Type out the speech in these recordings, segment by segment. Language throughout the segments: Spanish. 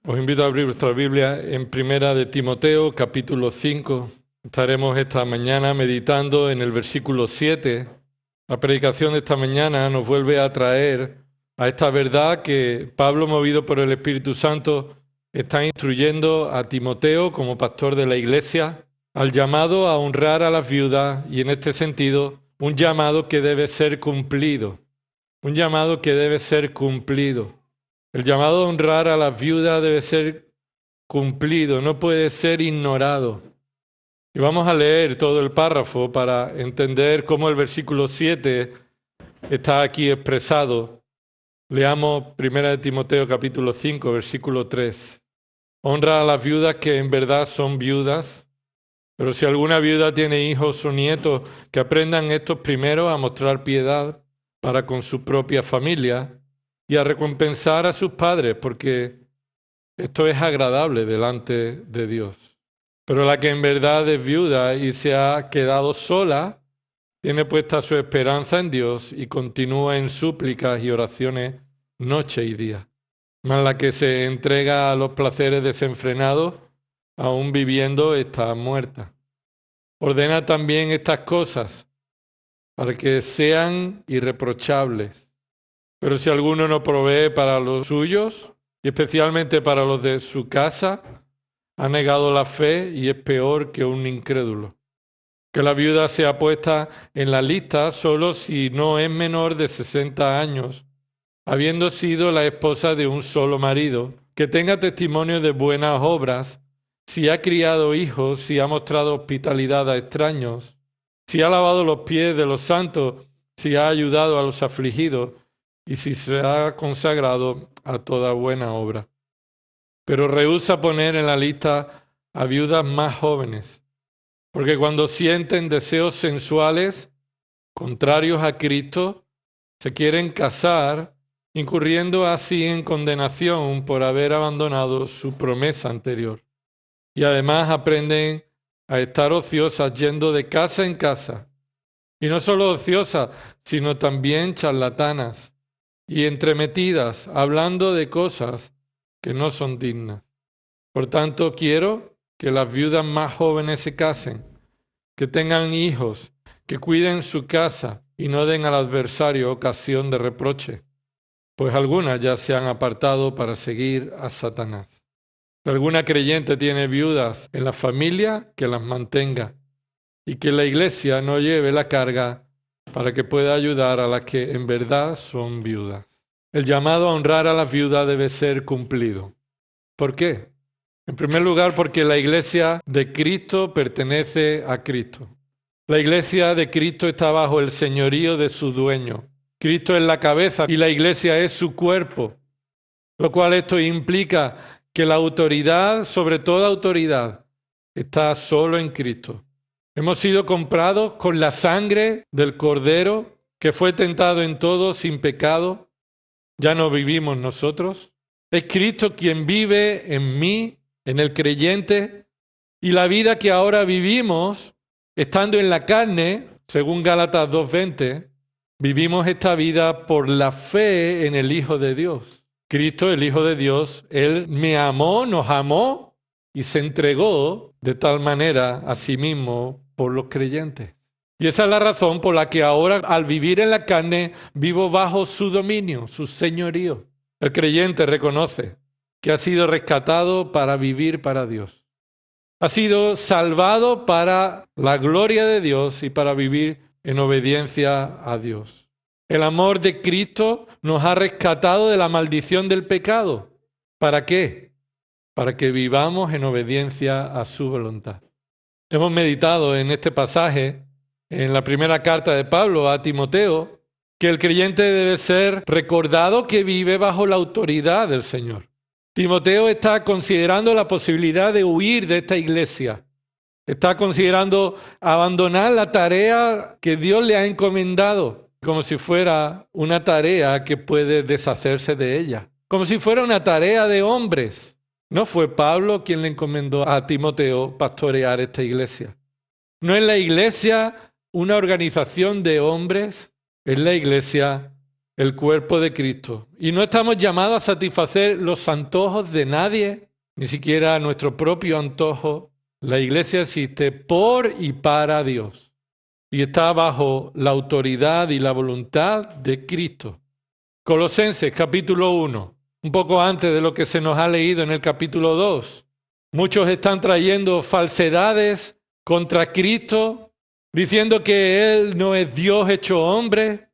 Os invito a abrir vuestra Biblia en Primera de Timoteo, capítulo 5. Estaremos esta mañana meditando en el versículo 7. La predicación de esta mañana nos vuelve a traer a esta verdad que Pablo, movido por el Espíritu Santo, está instruyendo a Timoteo como pastor de la iglesia, al llamado a honrar a las viudas y en este sentido, un llamado que debe ser cumplido. Un llamado que debe ser cumplido. El llamado a honrar a las viudas debe ser cumplido, no puede ser ignorado. Y vamos a leer todo el párrafo para entender cómo el versículo 7 está aquí expresado. Leamos 1 Timoteo capítulo 5, versículo 3. Honra a las viudas que en verdad son viudas, pero si alguna viuda tiene hijos o nietos, que aprendan estos primero a mostrar piedad para con su propia familia, y a recompensar a sus padres, porque esto es agradable delante de Dios. Pero la que en verdad es viuda y se ha quedado sola, tiene puesta su esperanza en Dios y continúa en súplicas y oraciones noche y día. Mas la que se entrega a los placeres desenfrenados, aún viviendo, está muerta. Ordena también estas cosas para que sean irreprochables. Pero si alguno no provee para los suyos, y especialmente para los de su casa, ha negado la fe y es peor que un incrédulo. Que la viuda sea puesta en la lista solo si no es menor de 60 años, habiendo sido la esposa de un solo marido, que tenga testimonio de buenas obras, si ha criado hijos, si ha mostrado hospitalidad a extraños, si ha lavado los pies de los santos, si ha ayudado a los afligidos, y si se ha consagrado a toda buena obra. Pero rehúsa poner en la lista a viudas más jóvenes, porque cuando sienten deseos sensuales contrarios a Cristo, se quieren casar, incurriendo así en condenación por haber abandonado su promesa anterior. Y además aprenden a estar ociosas yendo de casa en casa, y no solo ociosas, sino también charlatanas, y entremetidas, hablando de cosas que no son dignas. Por tanto, quiero que las viudas más jóvenes se casen, que tengan hijos, que cuiden su casa y no den al adversario ocasión de reproche, pues algunas ya se han apartado para seguir a Satanás. Si alguna creyente tiene viudas en la familia, que las mantenga, y que la iglesia no lleve la carga para que pueda ayudar a las que en verdad son viudas. El llamado a honrar a las viudas debe ser cumplido. ¿Por qué? En primer lugar, porque la iglesia de Cristo pertenece a Cristo. La iglesia de Cristo está bajo el señorío de su dueño. Cristo es la cabeza y la iglesia es su cuerpo, lo cual esto implica que la autoridad, sobre toda autoridad, está solo en Cristo. Hemos sido comprados con la sangre del Cordero, que fue tentado en todo sin pecado. Ya no vivimos nosotros. Es Cristo quien vive en mí, en el creyente, y la vida que ahora vivimos, estando en la carne, según Gálatas 2:20, vivimos esta vida por la fe en el Hijo de Dios. Cristo, el Hijo de Dios, Él me amó, nos amó y se entregó de tal manera a sí mismo por los creyentes. Y esa es la razón por la que ahora, al vivir en la carne, vivo bajo su dominio, su señorío. El creyente reconoce que ha sido rescatado para vivir para Dios. Ha sido salvado para la gloria de Dios y para vivir en obediencia a Dios. El amor de Cristo nos ha rescatado de la maldición del pecado. ¿Para qué? Para que vivamos en obediencia a su voluntad. Hemos meditado en este pasaje, en la primera carta de Pablo a Timoteo, que el creyente debe ser recordado que vive bajo la autoridad del Señor. Timoteo está considerando la posibilidad de huir de esta iglesia. Está considerando abandonar la tarea que Dios le ha encomendado, como si fuera una tarea que puede deshacerse de ella, como si fuera una tarea de hombres. No fue Pablo quien le encomendó a Timoteo pastorear esta iglesia. No es la iglesia una organización de hombres, es la iglesia el cuerpo de Cristo. Y no estamos llamados a satisfacer los antojos de nadie, ni siquiera nuestro propio antojo. La iglesia existe por y para Dios y está bajo la autoridad y la voluntad de Cristo. Colosenses capítulo 1, un poco antes de lo que se nos ha leído en el capítulo 2. Muchos están trayendo falsedades contra Cristo, diciendo que Él no es Dios hecho hombre.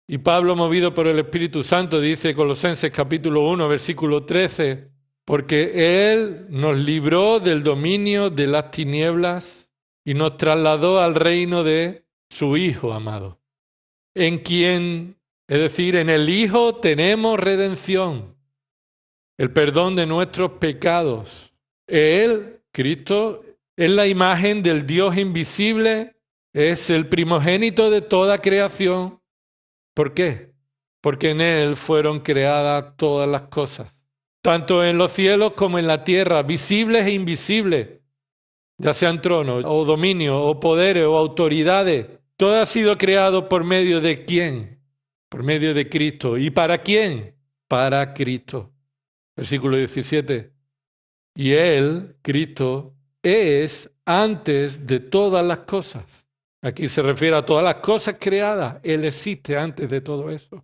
Y Pablo, movido por el Espíritu Santo, dice Colosenses capítulo 1, versículo 13, porque Él nos libró del dominio de las tinieblas y nos trasladó al reino de su Hijo amado, en quien, es decir, en el Hijo tenemos redención, el perdón de nuestros pecados. Él, Cristo, es la imagen del Dios invisible, es el primogénito de toda creación. ¿Por qué? Porque en Él fueron creadas todas las cosas, tanto en los cielos como en la tierra, visibles e invisibles, ya sean tronos o dominios o poderes o autoridades. Todo ha sido creado por medio de ¿quién? Por medio de Cristo. ¿Y para quién? Para Cristo. Versículo 17. Y Él, Cristo, es antes de todas las cosas. Aquí se refiere a todas las cosas creadas. Él existe antes de todo eso.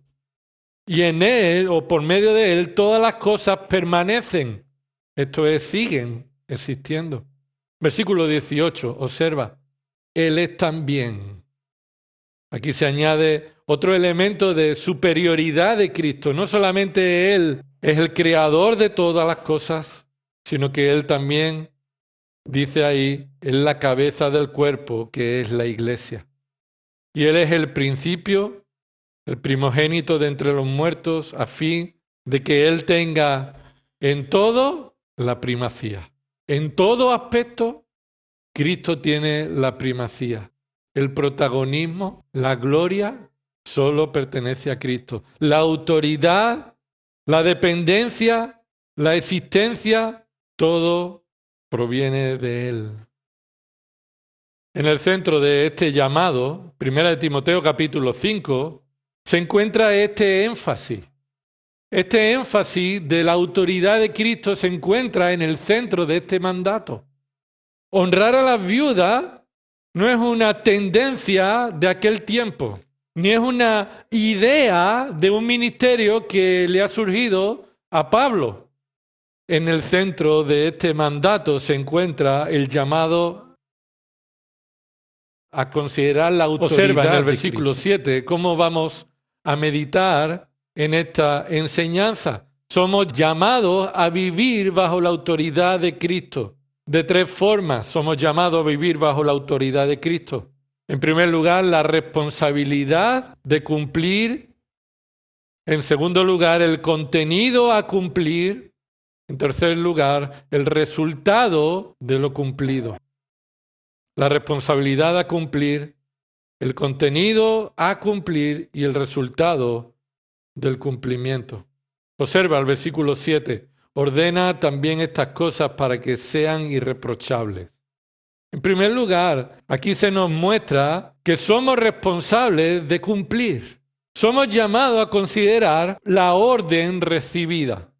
Y en Él, o por medio de Él, todas las cosas permanecen. Esto es, siguen existiendo. Versículo 18, observa. Él es también. Aquí se añade otro elemento de superioridad de Cristo. No solamente Él es el creador de todas las cosas, sino que Él también, dice ahí, es la cabeza del cuerpo, que es la iglesia. Y Él es el principio, el primogénito de entre los muertos, a fin de que Él tenga en todo la primacía. En todo aspecto, Cristo tiene la primacía. El protagonismo, la gloria, solo pertenece a Cristo. La autoridad, la dependencia, la existencia, todo proviene de Él. En el centro de este llamado, 1 Timoteo capítulo 5, se encuentra este énfasis. Este énfasis de la autoridad de Cristo se encuentra en el centro de este mandato. Honrar a las viudas no es una tendencia de aquel tiempo, ni es una idea de un ministerio que le ha surgido a Pablo. En el centro de este mandato se encuentra el llamado a considerar la autoridad. Observa en el versículo 7 cómo vamos a meditar en esta enseñanza. Somos llamados a vivir bajo la autoridad de Cristo. De tres formas somos llamados a vivir bajo la autoridad de Cristo. En primer lugar, la responsabilidad de cumplir. En segundo lugar, el contenido a cumplir. En tercer lugar, el resultado de lo cumplido. La responsabilidad a cumplir, el contenido a cumplir y el resultado del cumplimiento. Observa el versículo 7. Ordena también estas cosas para que sean irreprochables. En primer lugar, aquí se nos muestra que somos responsables de cumplir. Somos llamados a considerar la orden recibida.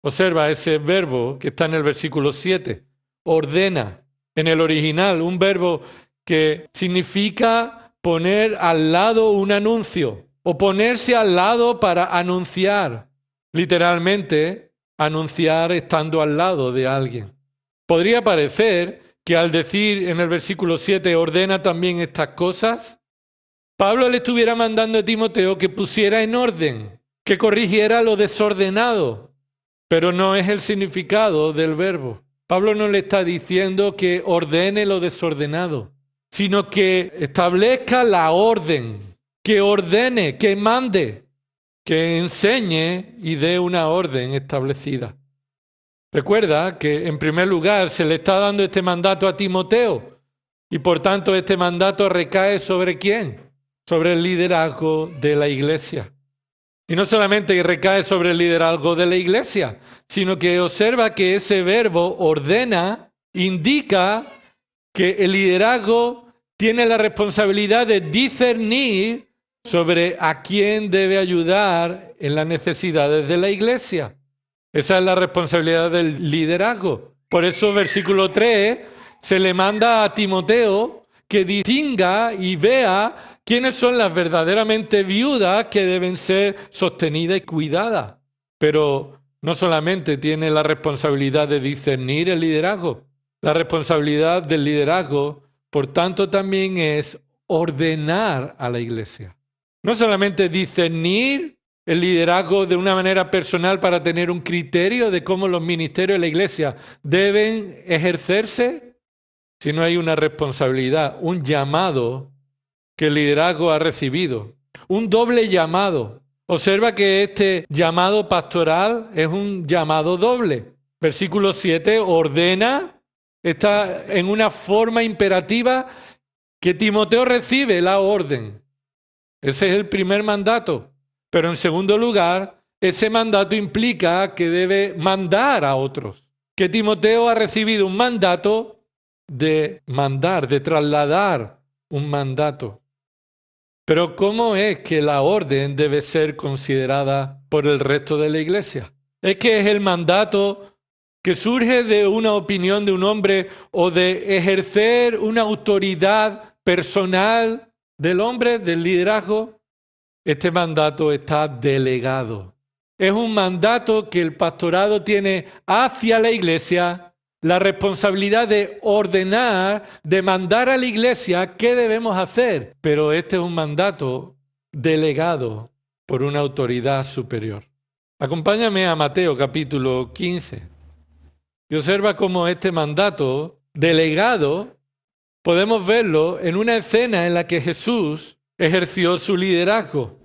Observa ese verbo que está en el versículo 7. Ordena. En el original, un verbo que significa poner al lado un anuncio o ponerse al lado para anunciar. Literalmente, anunciar estando al lado de alguien. Podría parecer que al decir en el versículo 7, ordena también estas cosas, Pablo le estuviera mandando a Timoteo que pusiera en orden, que corrigiera lo desordenado, pero no es el significado del verbo. Pablo no le está diciendo que ordene lo desordenado, sino que establezca la orden, que ordene, que mande, que enseñe y dé una orden establecida. Recuerda que en primer lugar se le está dando este mandato a Timoteo y por tanto este mandato recae ¿sobre quién? Sobre el liderazgo de la iglesia. Y no solamente recae sobre el liderazgo de la iglesia, sino que observa que ese verbo ordena indica que el liderazgo tiene la responsabilidad de discernir sobre a quién debe ayudar en las necesidades de la iglesia. Esa es la responsabilidad del liderazgo. Por eso, versículo 3, se le manda a Timoteo que distinga y vea quiénes son las verdaderamente viudas que deben ser sostenidas y cuidadas. Pero no solamente tiene la responsabilidad de discernir el liderazgo, la responsabilidad del liderazgo, por tanto, también es ordenar a la iglesia. No solamente discernir el liderazgo de una manera personal para tener un criterio de cómo los ministerios de la iglesia deben ejercerse, sino hay una responsabilidad, un llamado que el liderazgo ha recibido, un doble llamado. Observa que este llamado pastoral es un llamado doble. Versículo 7, ordena, está en una forma imperativa que Timoteo recibe la orden. Ese es el primer mandato. Pero en segundo lugar, ese mandato implica que debe mandar a otros. Que Timoteo ha recibido un mandato de mandar, de trasladar un mandato. Pero ¿cómo es que la orden debe ser considerada por el resto de la iglesia? ¿Es que es el mandato que surge de una opinión de un hombre o de ejercer una autoridad personal del hombre, del liderazgo? Este mandato está delegado. Es un mandato que el pastorado tiene hacia la iglesia, la responsabilidad de ordenar, de mandar a la iglesia qué debemos hacer. Pero este es un mandato delegado por una autoridad superior. Acompáñame a Mateo capítulo 15 y observa cómo este mandato delegado podemos verlo en una escena en la que Jesús ejerció su liderazgo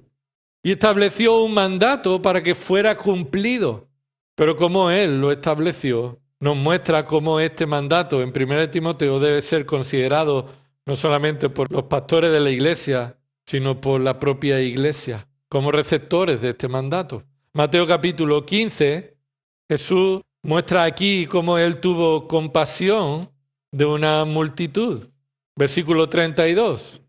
y estableció un mandato para que fuera cumplido. Pero como Él lo estableció, nos muestra cómo este mandato en 1 Timoteo debe ser considerado no solamente por los pastores de la iglesia, sino por la propia iglesia, como receptores de este mandato. Mateo capítulo 15, Jesús muestra aquí cómo Él tuvo compasión de una multitud. Versículo 32.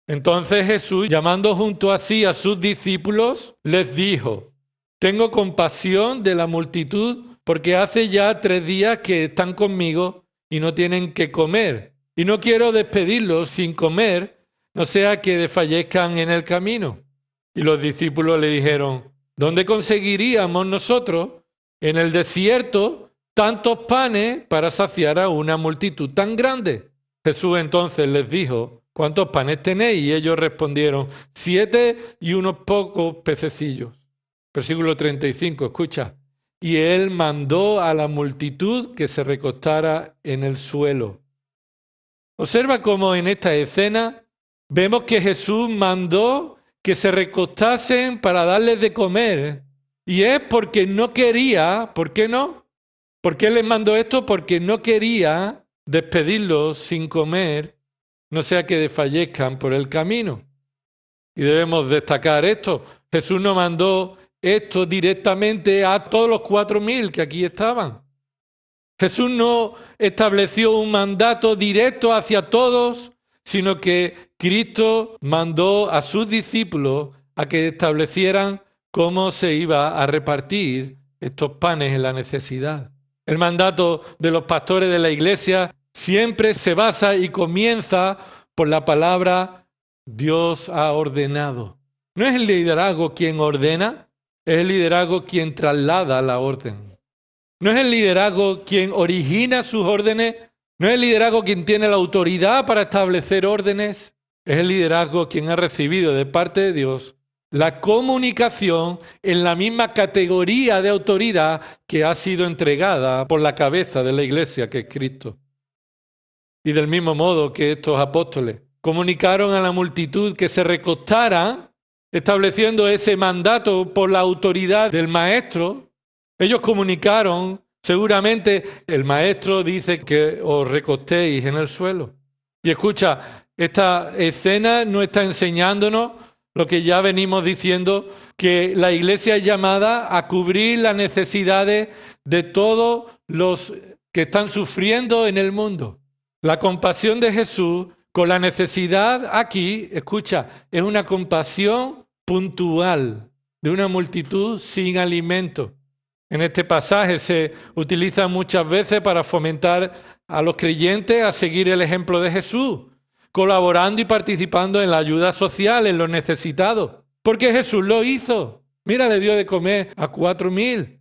Entonces Jesús, llamando junto a sí a sus discípulos, les dijo: tengo compasión de la multitud, porque hace ya 3 días que están conmigo y no tienen que comer. Y no quiero despedirlos sin comer, no sea que desfallezcan en el camino. Y los discípulos le dijeron: ¿dónde conseguiríamos nosotros en el desierto tantos panes para saciar a una multitud tan grande? Jesús entonces les dijo: ¿cuántos panes tenéis? Y ellos respondieron: 7 y unos pocos pececillos. Versículo 35, escucha. Y él mandó a la multitud que se recostara en el suelo. Observa cómo en esta escena vemos que Jesús mandó que se recostasen para darles de comer. Y es porque no quería, ¿por qué no? ¿Por qué les mandó esto? Porque no quería despedirlos sin comer, no sea que desfallezcan por el camino. Y debemos destacar esto. Jesús no mandó esto directamente a todos los 4.000 que aquí estaban. Jesús no estableció un mandato directo hacia todos, sino que Cristo mandó a sus discípulos a que establecieran cómo se iba a repartir estos panes en la necesidad. El mandato de los pastores de la iglesia siempre se basa y comienza por la palabra Dios ha ordenado. No es el liderazgo quien ordena, es el liderazgo quien traslada la orden. No es el liderazgo quien origina sus órdenes, no es el liderazgo quien tiene la autoridad para establecer órdenes, es el liderazgo quien ha recibido de parte de Dios la comunicación en la misma categoría de autoridad que ha sido entregada por la cabeza de la iglesia, que es Cristo. Y del mismo modo que estos apóstoles comunicaron a la multitud que se recostaran, estableciendo ese mandato por la autoridad del maestro, ellos comunicaron, seguramente el maestro dice que os recostéis en el suelo. Y escucha, esta escena no está enseñándonos lo que ya venimos diciendo, que la iglesia es llamada a cubrir las necesidades de todos los que están sufriendo en el mundo. La compasión de Jesús con la necesidad aquí, escucha, es una compasión puntual de una multitud sin alimento. En este pasaje se utiliza muchas veces para fomentar a los creyentes a seguir el ejemplo de Jesús, colaborando y participando en la ayuda social, en los necesitados. Porque Jesús lo hizo. Mira, le dio de comer a 4.000.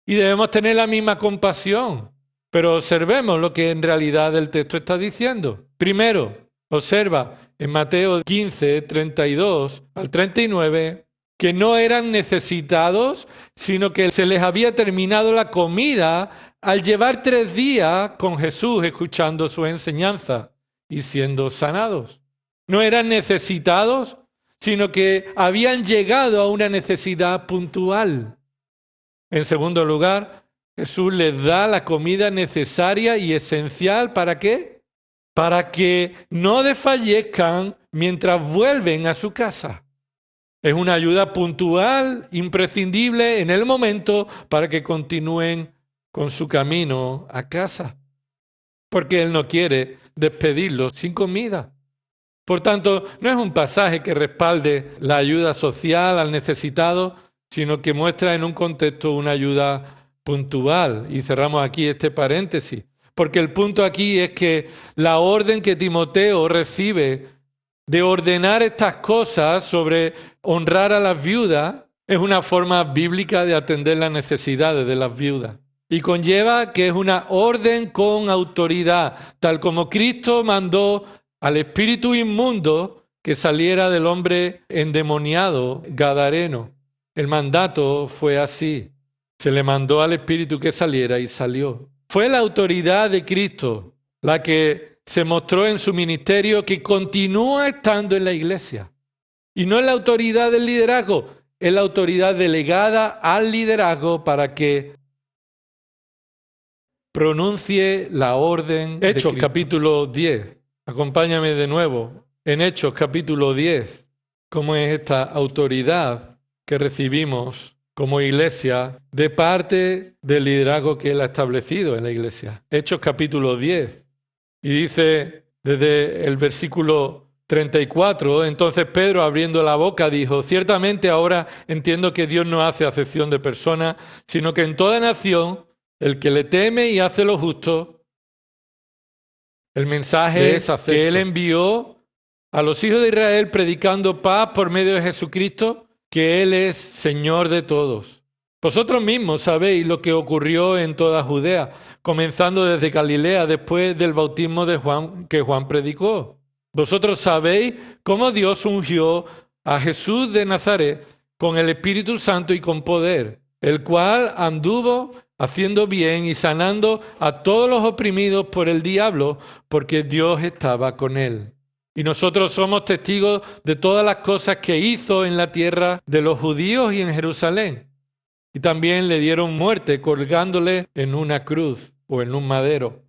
Y debemos tener la misma compasión. Pero observemos lo que en realidad el texto está diciendo. Primero, observa en Mateo 15, 32 al 39, que no eran necesitados, sino que se les había terminado la comida al llevar 3 días con Jesús escuchando su enseñanza y siendo sanados. No eran necesitados, sino que habían llegado a una necesidad puntual. En segundo lugar, Jesús les da la comida necesaria y esencial. ¿Para qué? Para que no desfallezcan mientras vuelven a su casa. Es una ayuda puntual, imprescindible en el momento para que continúen con su camino a casa. Porque Él no quiere despedirlos sin comida. Por tanto, no es un pasaje que respalde la ayuda social al necesitado, sino que muestra en un contexto una ayuda puntual. Y cerramos aquí este paréntesis. Porque el punto aquí es que la orden que Timoteo recibe de ordenar estas cosas sobre honrar a las viudas es una forma bíblica de atender las necesidades de las viudas. Y conlleva que es una orden con autoridad, tal como Cristo mandó al espíritu inmundo que saliera del hombre endemoniado gadareno. El mandato fue así. Se le mandó al espíritu que saliera y salió. Fue la autoridad de Cristo la que se mostró en su ministerio, que continúa estando en la iglesia. Y no es la autoridad del liderazgo, es la autoridad delegada al liderazgo para que pronuncie la orden. Hechos capítulo 10. Acompáñame de nuevo. En Hechos capítulo 10, ¿cómo es esta autoridad que recibimos como iglesia de parte del liderazgo que Él ha establecido en la iglesia? Hechos capítulo 10. Y dice desde el versículo 34, entonces Pedro, abriendo la boca, dijo: ciertamente ahora entiendo que Dios no hace acepción de personas, sino que en toda nación el que le teme y hace lo justo, el mensaje es que Él envió a los hijos de Israel predicando paz por medio de Jesucristo, que Él es Señor de todos. Vosotros mismos sabéis lo que ocurrió en toda Judea, comenzando desde Galilea después del bautismo de Juan que Juan predicó. Vosotros sabéis cómo Dios ungió a Jesús de Nazaret con el Espíritu Santo y con poder, el cual anduvo haciendo bien y sanando a todos los oprimidos por el diablo, porque Dios estaba con él. Y nosotros somos testigos de todas las cosas que hizo en la tierra de los judíos y en Jerusalén. Y también le dieron muerte colgándole en una cruz o en un madero.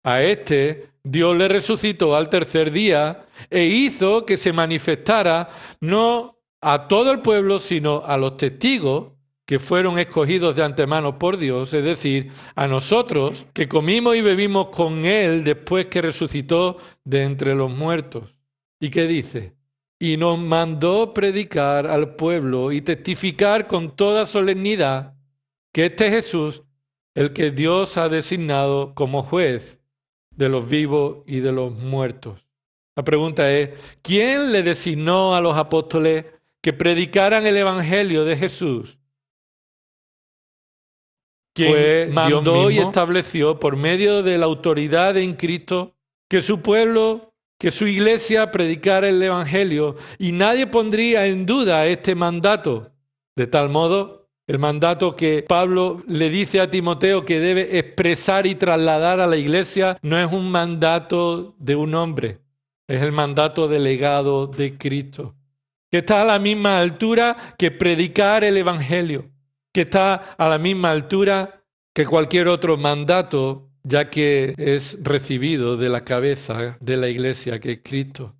A este Dios le resucitó al tercer día e hizo que se manifestara no a todo el pueblo, sino a los testigos que fueron escogidos de antemano por Dios, es decir, a nosotros que comimos y bebimos con Él después que resucitó de entre los muertos. ¿Y qué dice? Y nos mandó predicar al pueblo y testificar con toda solemnidad que este Jesús, el que Dios ha designado como juez de los vivos y de los muertos. La pregunta es, ¿quién le designó a los apóstoles que predicaran el evangelio de Jesús? ¿Quién mandó y estableció por medio de la autoridad en Cristo que su pueblo, que su iglesia predicara el evangelio, y nadie pondría en duda este mandato? De tal modo, el mandato que Pablo le dice a Timoteo que debe expresar y trasladar a la iglesia no es un mandato de un hombre, es el mandato delegado de Cristo, que está a la misma altura que predicar el evangelio, que está a la misma altura que cualquier otro mandato, ya que es recibido de la cabeza de la iglesia, que es Cristo.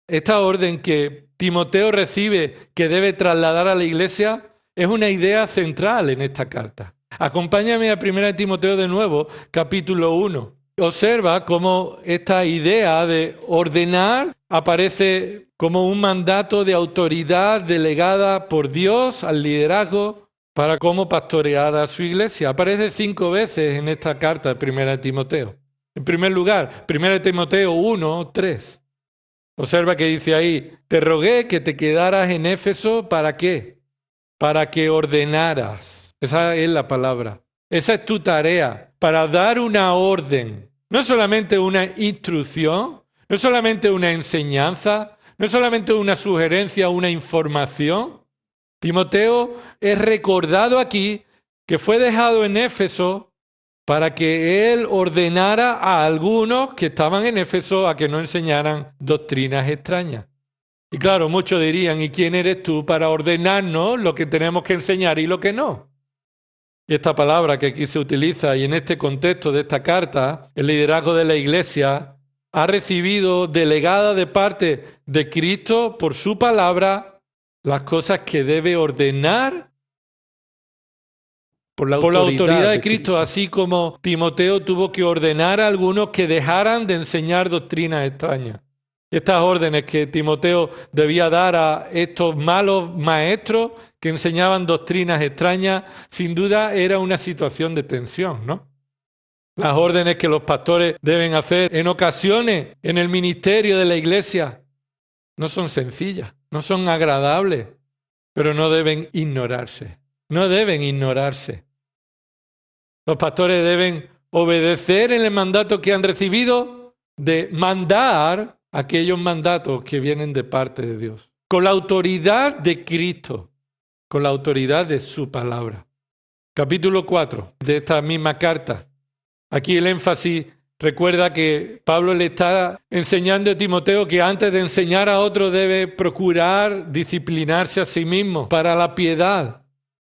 Esta orden que Timoteo recibe, que debe trasladar a la iglesia, es una idea central en esta carta. Acompáñame a 1 Timoteo de nuevo, capítulo 1. Observa cómo esta idea de ordenar aparece como un mandato de autoridad delegada por Dios al liderazgo para cómo pastorear a su iglesia. Aparece 5 veces en esta carta de 1 Timoteo. En primer lugar, 1 Timoteo 1:3. Observa que dice ahí, te rogué que te quedaras en Éfeso, ¿para qué? Para que ordenaras. Esa es la palabra. Esa es tu tarea, para dar una orden. No solamente una instrucción, no solamente una enseñanza, no solamente una sugerencia, una información. Timoteo es recordado aquí que fue dejado en Éfeso para que él ordenara a algunos que estaban en Éfeso a que no enseñaran doctrinas extrañas. Y claro, muchos dirían, ¿y quién eres tú para ordenarnos lo que tenemos que enseñar y lo que no? Y esta palabra que aquí se utiliza y en este contexto de esta carta, el liderazgo de la Iglesia ha recibido delegada de parte de Cristo por su palabra las cosas que debe ordenar por la autoridad de Cristo, así como Timoteo tuvo que ordenar a algunos que dejaran de enseñar doctrinas extrañas. Estas órdenes que Timoteo debía dar a estos malos maestros que enseñaban doctrinas extrañas, sin duda era una situación de tensión, ¿no? Las órdenes que los pastores deben hacer en ocasiones en el ministerio de la iglesia no son sencillas, no son agradables, pero no deben ignorarse. No deben ignorarse. Los pastores deben obedecer en el mandato que han recibido de mandar aquellos mandatos que vienen de parte de Dios, con la autoridad de Cristo, con la autoridad de su palabra. Capítulo 4 de esta misma carta. Aquí el énfasis recuerda que Pablo le está enseñando a Timoteo que antes de enseñar a otro debe procurar disciplinarse a sí mismo para la piedad.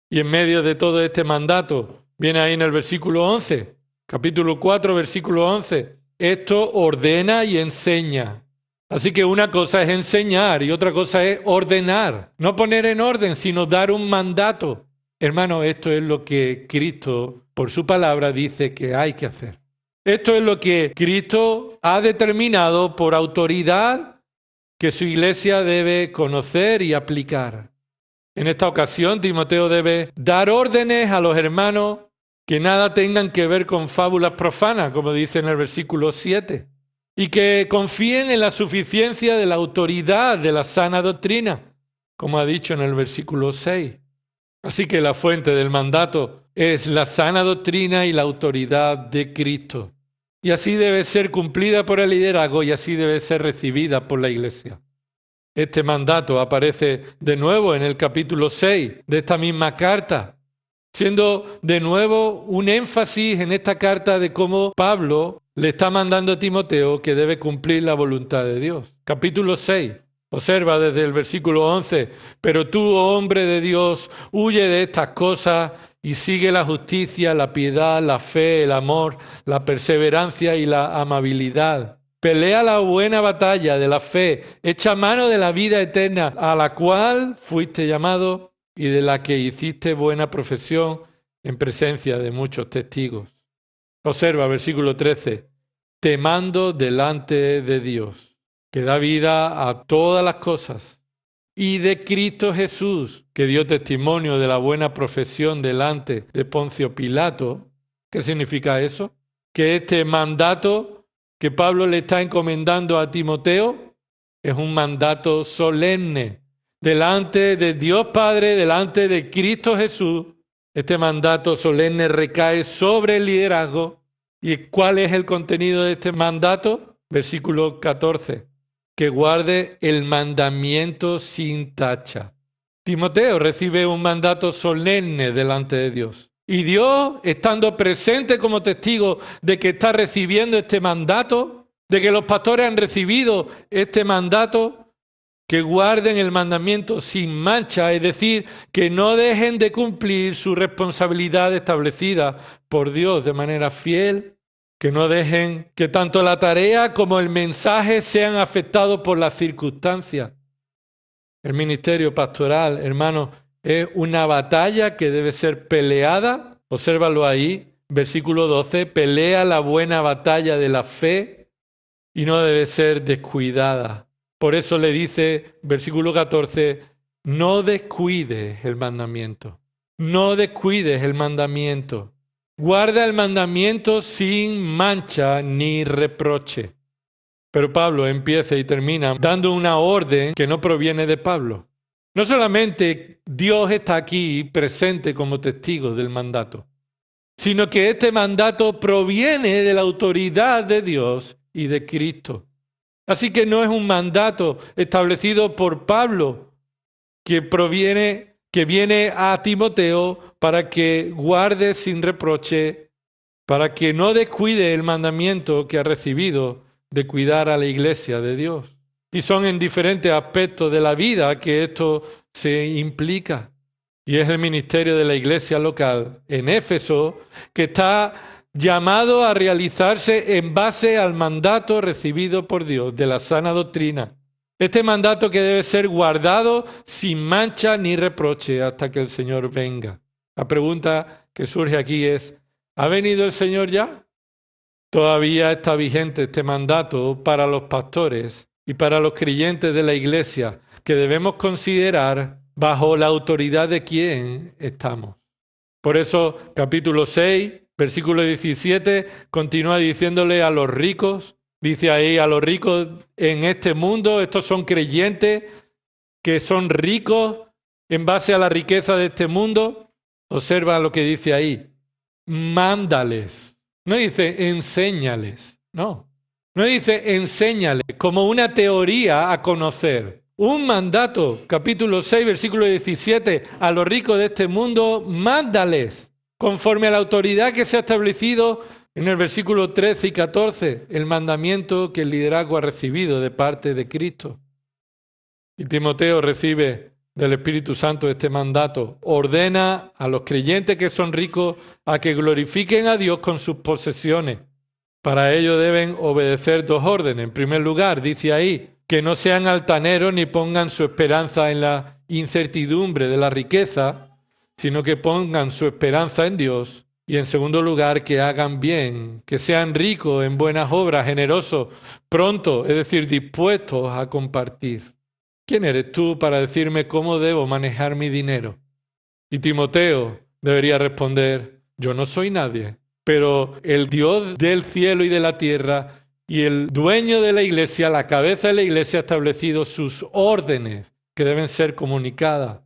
Y en medio de todo este mandato, viene ahí en el versículo 11, capítulo 4, versículo 11, esto ordena y enseña. Así que una cosa es enseñar y otra cosa es ordenar. No poner en orden, sino dar un mandato. Hermano, esto es lo que Cristo, por su palabra, dice que hay que hacer. Esto es lo que Cristo ha determinado por autoridad que su iglesia debe conocer y aplicar. En esta ocasión, Timoteo debe dar órdenes a los hermanos que nada tengan que ver con fábulas profanas, como dice en el versículo 7, y que confíen en la suficiencia de la autoridad de la sana doctrina, como ha dicho en el versículo 6. Así que la fuente del mandato es la sana doctrina y la autoridad de Cristo. Y así debe ser cumplida por el liderazgo y así debe ser recibida por la iglesia. Este mandato aparece de nuevo en el capítulo 6 de esta misma carta, siendo de nuevo un énfasis en esta carta de cómo Pablo le está mandando a Timoteo que debe cumplir la voluntad de Dios. Capítulo 6, observa desde el versículo 11, pero tú, oh hombre de Dios, huye de estas cosas y sigue la justicia, la piedad, la fe, el amor, la perseverancia y la amabilidad. Pelea la buena batalla de la fe, echa mano de la vida eterna, a la cual fuiste llamado y de la que hiciste buena profesión en presencia de muchos testigos. Observa, versículo 13. Te mando delante de Dios, que da vida a todas las cosas, y de Cristo Jesús, que dio testimonio de la buena profesión delante de Poncio Pilato. ¿Qué significa eso? Que este mandato que Pablo le está encomendando a Timoteo es un mandato solemne delante de Dios Padre, delante de Cristo Jesús. Este mandato solemne recae sobre el liderazgo. ¿Y cuál es el contenido de este mandato? Versículo 14. Que guarde el mandamiento sin tacha. Timoteo recibe un mandato solemne delante de Dios. Y Dios, estando presente como testigo de que está recibiendo este mandato, de que los pastores han recibido este mandato, que guarden el mandamiento sin mancha, es decir, que no dejen de cumplir su responsabilidad establecida por Dios de manera fiel, que no dejen que tanto la tarea como el mensaje sean afectados por las circunstancias. El ministerio pastoral, hermanos, es una batalla que debe ser peleada, obsérvalo ahí, versículo 12, pelea la buena batalla de la fe y no debe ser descuidada. Por eso le dice, versículo 14, no descuides el mandamiento. No descuides el mandamiento. Guarda el mandamiento sin mancha ni reproche. Pero Pablo empieza y termina dando una orden que no proviene de Pablo. No solamente Dios está aquí presente como testigo del mandato, sino que este mandato proviene de la autoridad de Dios y de Cristo. Así que no es un mandato establecido por Pablo que viene a Timoteo para que guarde sin reproche, para que no descuide el mandamiento que ha recibido de cuidar a la iglesia de Dios. Y son en diferentes aspectos de la vida que esto se implica. Y es el ministerio de la iglesia local en Éfeso que está llamado a realizarse en base al mandato recibido por Dios de la sana doctrina. Este mandato que debe ser guardado sin mancha ni reproche hasta que el Señor venga. La pregunta que surge aquí es, ¿ha venido el Señor ya? Todavía está vigente este mandato para los pastores y para los creyentes de la iglesia, que debemos considerar bajo la autoridad de quién estamos. Por eso, capítulo 6, versículo 17, continúa diciéndole a los ricos, dice ahí a los ricos en este mundo, estos son creyentes que son ricos en base a la riqueza de este mundo. Observa lo que dice ahí, mándales. No dice enséñales, no. No dice enséñales como una teoría a conocer. Un mandato, capítulo 6, versículo 17, a los ricos de este mundo, mándales, conforme a la autoridad que se ha establecido en el versículo 13 y 14, el mandamiento que el liderazgo ha recibido de parte de Cristo. Y Timoteo recibe del Espíritu Santo este mandato. Ordena a los creyentes que son ricos a que glorifiquen a Dios con sus posesiones. Para ello deben obedecer dos órdenes. En primer lugar, dice ahí, que no sean altaneros ni pongan su esperanza en la incertidumbre de la riqueza, sino que pongan su esperanza en Dios. Y en segundo lugar, que hagan bien, que sean ricos en buenas obras, generosos, pronto, es decir, dispuestos a compartir. ¿Quién eres tú para decirme cómo debo manejar mi dinero? Y Timoteo debería responder, yo no soy nadie, pero el Dios del cielo y de la tierra y el dueño de la iglesia, la cabeza de la iglesia, ha establecido sus órdenes que deben ser comunicadas.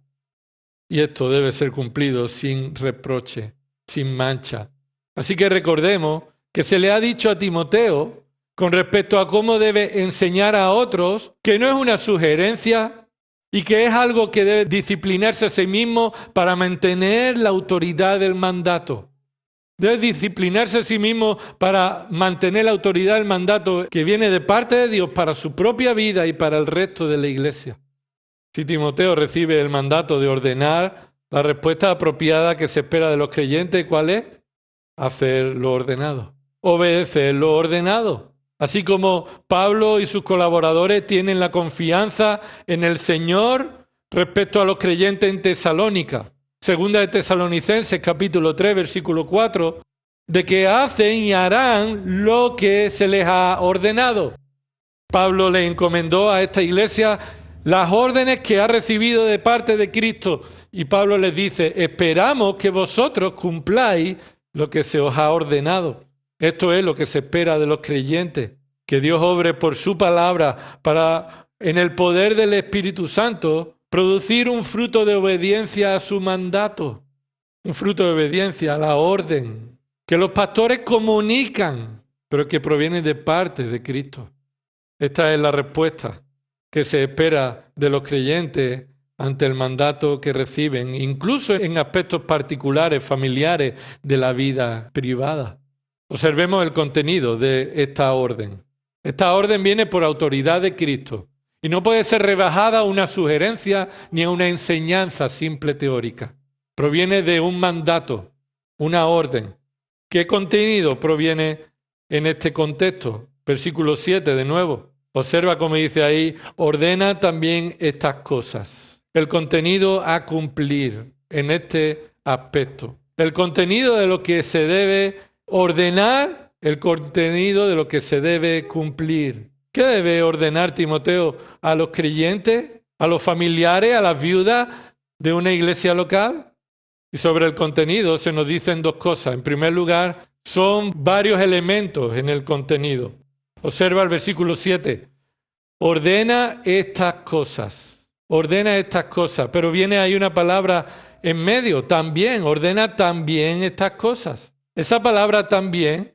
Y esto debe ser cumplido sin reproche, sin mancha. Así que recordemos que se le ha dicho a Timoteo con respecto a cómo debe enseñar a otros, que no es una sugerencia y que es algo que debe disciplinarse a sí mismo para mantener la autoridad del mandato. Debe disciplinarse a sí mismo para mantener la autoridad del mandato que viene de parte de Dios para su propia vida y para el resto de la iglesia. Si Timoteo recibe el mandato de ordenar, la respuesta apropiada que se espera de los creyentes, ¿cuál es? Hacer lo ordenado, obedecer lo ordenado. Así como Pablo y sus colaboradores tienen la confianza en el Señor respecto a los creyentes en Tesalónica. Segunda de Tesalonicenses, capítulo 3, versículo 4, de que hacen y harán lo que se les ha ordenado. Pablo le encomendó a esta iglesia las órdenes que ha recibido de parte de Cristo. Y Pablo les dice, esperamos que vosotros cumpláis lo que se os ha ordenado. Esto es lo que se espera de los creyentes, que Dios obre por su palabra para, en el poder del Espíritu Santo, producir un fruto de obediencia a su mandato, un fruto de obediencia a la orden, que los pastores comunican, pero que proviene de parte de Cristo. Esta es la respuesta que se espera de los creyentes ante el mandato que reciben, incluso en aspectos particulares, familiares de la vida privada. Observemos el contenido de esta orden. Esta orden viene por autoridad de Cristo y no puede ser rebajada a una sugerencia ni a una enseñanza simple teórica. Proviene de un mandato, una orden. ¿Qué contenido proviene en este contexto? Versículo 7 de nuevo. Observa cómo dice ahí, ordena también estas cosas. El contenido a cumplir en este aspecto. el contenido de lo que se debe ordenar, el contenido de lo que se debe cumplir. ¿Qué debe ordenar Timoteo a los creyentes, a los familiares, a las viudas de una iglesia local? Y sobre el contenido se nos dicen dos cosas. En primer lugar, son varios elementos en el contenido. Observa el versículo 7. Ordena estas cosas. Ordena estas cosas. Pero viene ahí una palabra en medio. También. Ordena también estas cosas. Esa palabra también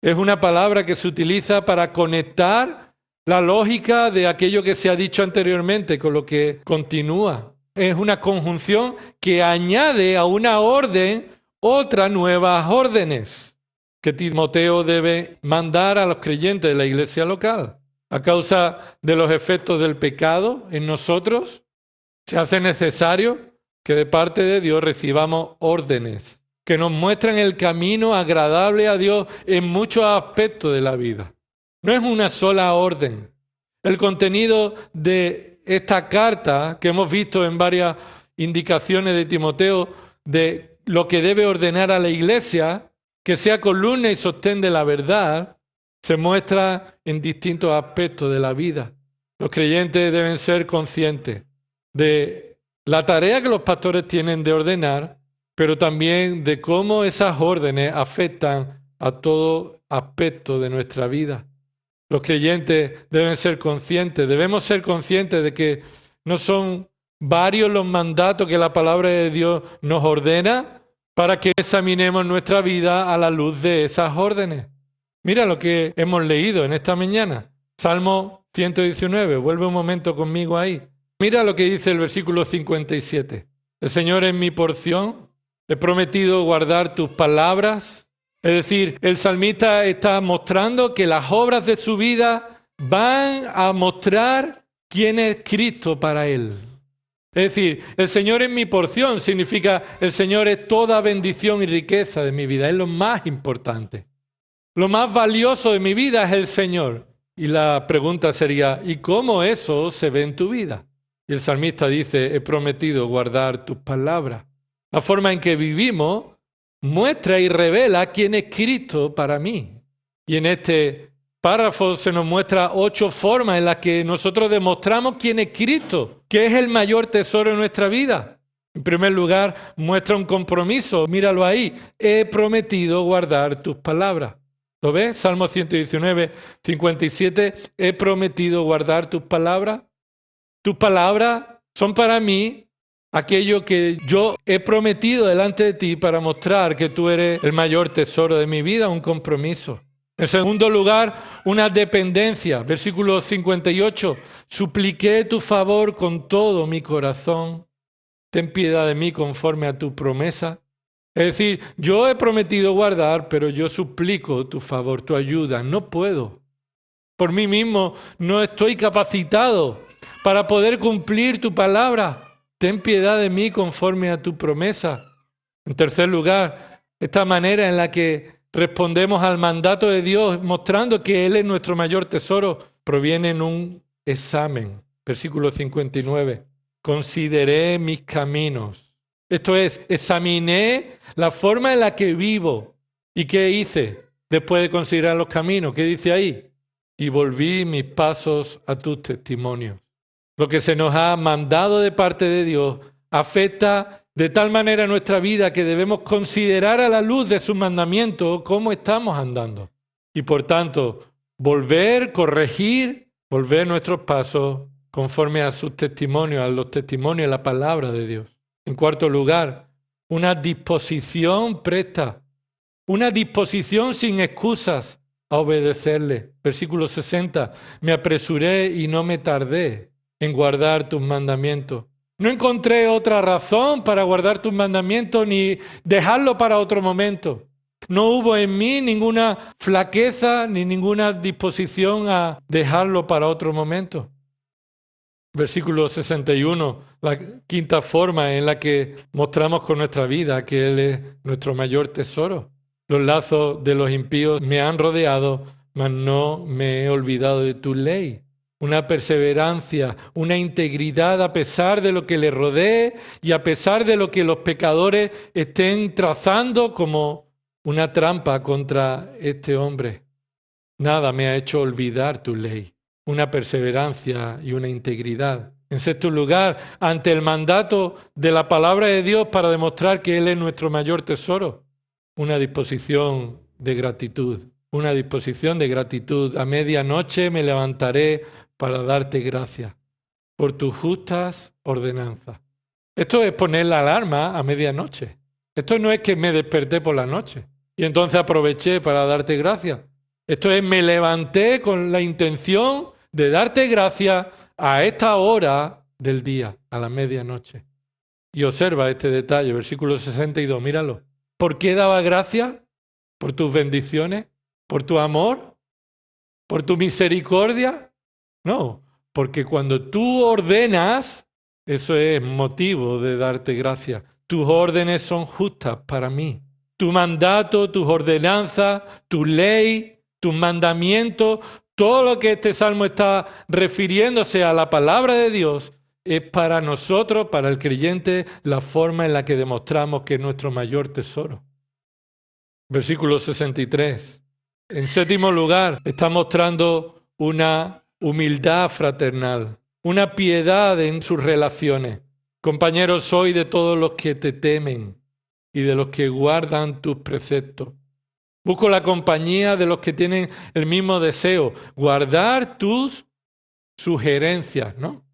es una palabra que se utiliza para conectar la lógica de aquello que se ha dicho anteriormente con lo que continúa. Es una conjunción que añade a una orden otras nuevas órdenes que Timoteo debe mandar a los creyentes de la iglesia local. A causa de los efectos del pecado en nosotros, se hace necesario que de parte de Dios recibamos órdenes que nos muestran el camino agradable a Dios en muchos aspectos de la vida. No es una sola orden. El contenido de esta carta que hemos visto en varias indicaciones de Timoteo de lo que debe ordenar a la iglesia, que sea columna y sostén de la verdad, se muestra en distintos aspectos de la vida. Los creyentes deben ser conscientes de la tarea que los pastores tienen de ordenar, pero también de cómo esas órdenes afectan a todo aspecto de nuestra vida. Los creyentes deben ser conscientes, debemos ser conscientes de que no son varios los mandatos que la palabra de Dios nos ordena para que examinemos nuestra vida a la luz de esas órdenes. Mira lo que hemos leído en esta mañana. Salmo 119, vuelve un momento conmigo ahí. Mira lo que dice el versículo 57. El Señor es mi porción, he prometido guardar tus palabras. Es decir, el salmista está mostrando que las obras de su vida van a mostrar quién es Cristo para él. Es decir, el Señor es mi porción, significa el Señor es toda bendición y riqueza de mi vida, es lo más importante. Lo más valioso de mi vida es el Señor. Y la pregunta sería, ¿y cómo eso se ve en tu vida? Y el salmista dice, he prometido guardar tus palabras. La forma en que vivimos muestra y revela quién es Cristo para mí. Y en este párrafo se nos muestra 8 formas en las que nosotros demostramos quién es Cristo, que es el mayor tesoro de nuestra vida. En primer lugar, muestra un compromiso. Míralo ahí. He prometido guardar tus palabras. ¿Lo ves? Salmo 119, 57. He prometido guardar tus palabras. Tus palabras son para mí aquello que yo he prometido delante de ti para mostrar que tú eres el mayor tesoro de mi vida, un compromiso. En segundo lugar, una dependencia. Versículo 58. Supliqué tu favor con todo mi corazón. Ten piedad de mí conforme a tu promesa. Es decir, yo he prometido guardar, pero yo suplico tu favor, tu ayuda. No puedo. Por mí mismo no estoy capacitado para poder cumplir tu palabra. Ten piedad de mí conforme a tu promesa. En tercer lugar, esta manera en la que respondemos al mandato de Dios, mostrando que Él es nuestro mayor tesoro, proviene en un examen. Versículo 59. Consideré mis caminos. Esto es, examiné la forma en la que vivo. ¿Y qué hice después de considerar los caminos? ¿Qué dice ahí? Y volví mis pasos a tus testimonios. Lo que se nos ha mandado de parte de Dios afecta de tal manera nuestra vida que debemos considerar a la luz de sus mandamientos cómo estamos andando. Y por tanto, corregir nuestros pasos conforme a sus testimonios, a los testimonios de la palabra de Dios. En cuarto lugar, una disposición presta, una disposición sin excusas a obedecerle. Versículo 60, me apresuré y no me tardé en guardar tus mandamientos. No encontré otra razón para guardar tus mandamientos ni dejarlo para otro momento. No hubo en mí ninguna flaqueza ni ninguna disposición a dejarlo para otro momento. Versículo 61, la quinta forma en la que mostramos con nuestra vida que Él es nuestro mayor tesoro. Los lazos de los impíos me han rodeado, mas no me he olvidado de tu ley. una perseverancia, una integridad a pesar de lo que le rodee y a pesar de lo que los pecadores estén trazando como una trampa contra este hombre. Nada me ha hecho olvidar tu ley, una perseverancia y una integridad. En sexto lugar, ante el mandato de la palabra de Dios para demostrar que Él es nuestro mayor tesoro, una disposición de gratitud. Una disposición de gratitud. A medianoche me levantaré para darte gracias por tus justas ordenanzas. Esto es poner la alarma a medianoche. Esto no es que me desperté por la noche y entonces aproveché para darte gracias. Esto es me levanté con la intención de darte gracias a esta hora del día, a la medianoche. Y observa este detalle, versículo 62, míralo. ¿Por qué daba gracias? ¿Por tus bendiciones? ¿Por tu amor? ¿Por tu misericordia? No, porque cuando tú ordenas, eso es motivo de darte gracias. Tus órdenes son justas para mí. Tu mandato, tus ordenanzas, tu ley, tus mandamientos, todo lo que este salmo está refiriéndose a la palabra de Dios, es para nosotros, para el creyente, la forma en la que demostramos que es nuestro mayor tesoro. Versículo 63. En séptimo lugar, está mostrando una humildad fraternal, una piedad en sus relaciones. Compañeros, soy de todos los que te temen y de los que guardan tus preceptos. Busco la compañía de los que tienen el mismo deseo, guardar tus sugerencias, ¿no?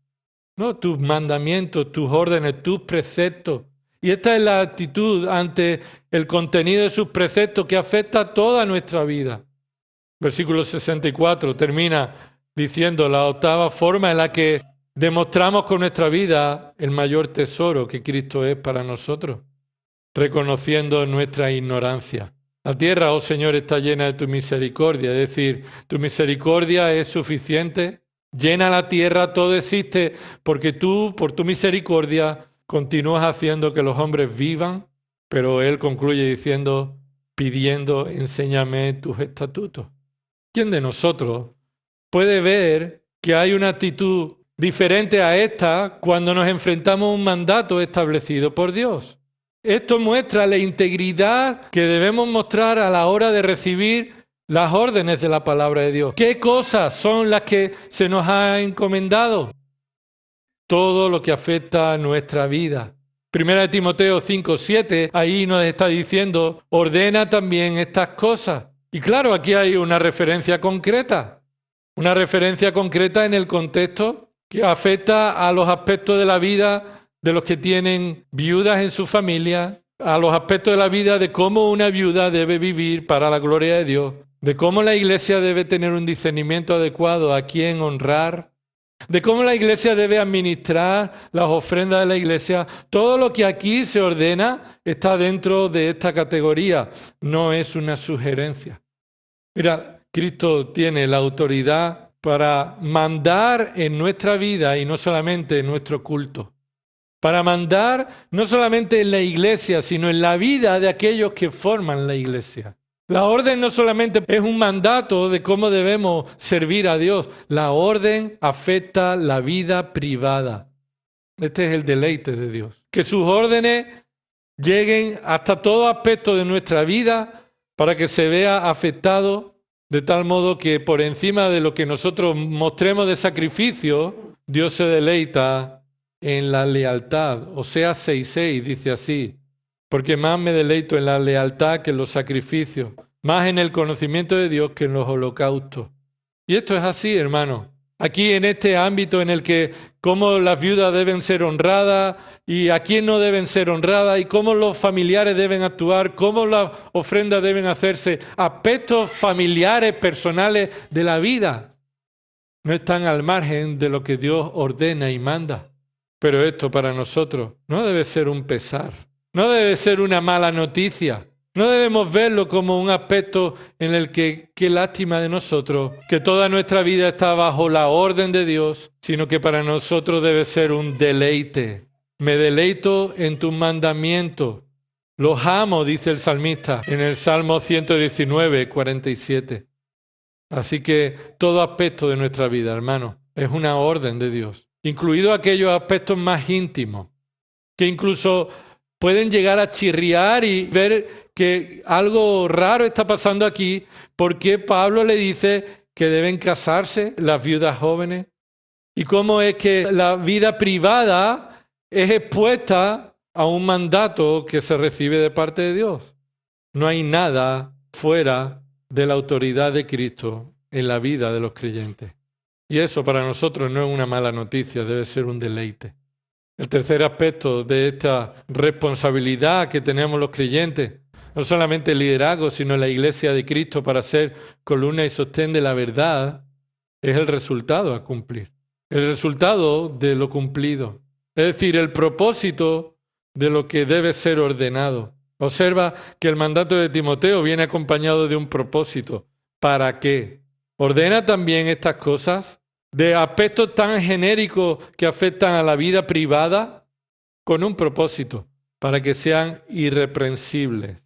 Tus mandamientos, tus órdenes, tus preceptos. Y esta es la actitud ante el contenido de sus preceptos que afecta toda nuestra vida. Versículo 64 termina diciendo la octava forma en la que demostramos con nuestra vida el mayor tesoro que Cristo es para nosotros, reconociendo nuestra ignorancia. La tierra, oh Señor, está llena de tu misericordia, es decir, tu misericordia es suficiente, llena la tierra, todo existe, porque tú, por tu misericordia, continúas haciendo que los hombres vivan, pero Él concluye diciendo, pidiendo, enséñame tus estatutos. ¿Quién de nosotros puede ver que hay una actitud diferente a esta cuando nos enfrentamos a un mandato establecido por Dios? Esto muestra la integridad que debemos mostrar a la hora de recibir las órdenes de la palabra de Dios. ¿Qué cosas son las que se nos ha encomendado? Todo lo que afecta a nuestra vida. Primera de Timoteo 5:7, ahí nos está diciendo, ordena también estas cosas. Y claro, aquí hay una referencia concreta en el contexto que afecta a los aspectos de la vida de los que tienen viudas en su familia, a los aspectos de la vida de cómo una viuda debe vivir para la gloria de Dios, de cómo la iglesia debe tener un discernimiento adecuado a quién honrar, de cómo la iglesia debe administrar las ofrendas de la iglesia. Todo lo que aquí se ordena está dentro de esta categoría, no es una sugerencia. Mira, Cristo tiene la autoridad para mandar en nuestra vida y no solamente en nuestro culto. Para mandar no solamente en la iglesia, sino en la vida de aquellos que forman la iglesia. La orden no solamente es un mandato de cómo debemos servir a Dios, la orden afecta la vida privada. Este es el deleite de Dios. Que sus órdenes lleguen hasta todo aspecto de nuestra vida para que se vea afectado de tal modo que por encima de lo que nosotros mostremos de sacrificio, Dios se deleita en la lealtad. Oseas 6:6 dice así, porque más me deleito en la lealtad que en los sacrificios, más en el conocimiento de Dios que en los holocaustos. Y esto es así, hermano. Aquí en este ámbito en el que cómo las viudas deben ser honradas y a quién no deben ser honradas y cómo los familiares deben actuar, cómo las ofrendas deben hacerse, aspectos familiares, personales de la vida, no están al margen de lo que Dios ordena y manda. Pero esto para nosotros no debe ser un pesar, no debe ser una mala noticia. No debemos verlo como un aspecto en el que, qué lástima de nosotros, que toda nuestra vida está bajo la orden de Dios, sino que para nosotros debe ser un deleite. Me deleito en tus mandamientos. Los amo, dice el salmista en el Salmo 119, 47. Así que todo aspecto de nuestra vida, hermano, es una orden de Dios, incluidos aquellos aspectos más íntimos, que incluso pueden llegar a chirriar y ver que algo raro está pasando aquí, porque Pablo le dice que deben casarse las viudas jóvenes, y cómo es que la vida privada es expuesta a un mandato que se recibe de parte de Dios. No hay nada fuera de la autoridad de Cristo en la vida de los creyentes. Y eso para nosotros no es una mala noticia, debe ser un deleite. El tercer aspecto de esta responsabilidad que tenemos los creyentes, no solamente el liderazgo, sino la iglesia de Cristo para ser columna y sostén de la verdad, es el resultado a cumplir. El resultado de lo cumplido. Es decir, el propósito de lo que debe ser ordenado. Observa que el mandato de Timoteo viene acompañado de un propósito. ¿Para qué? Ordena también estas cosas de aspectos tan genéricos que afectan a la vida privada con un propósito, para que sean irreprensibles.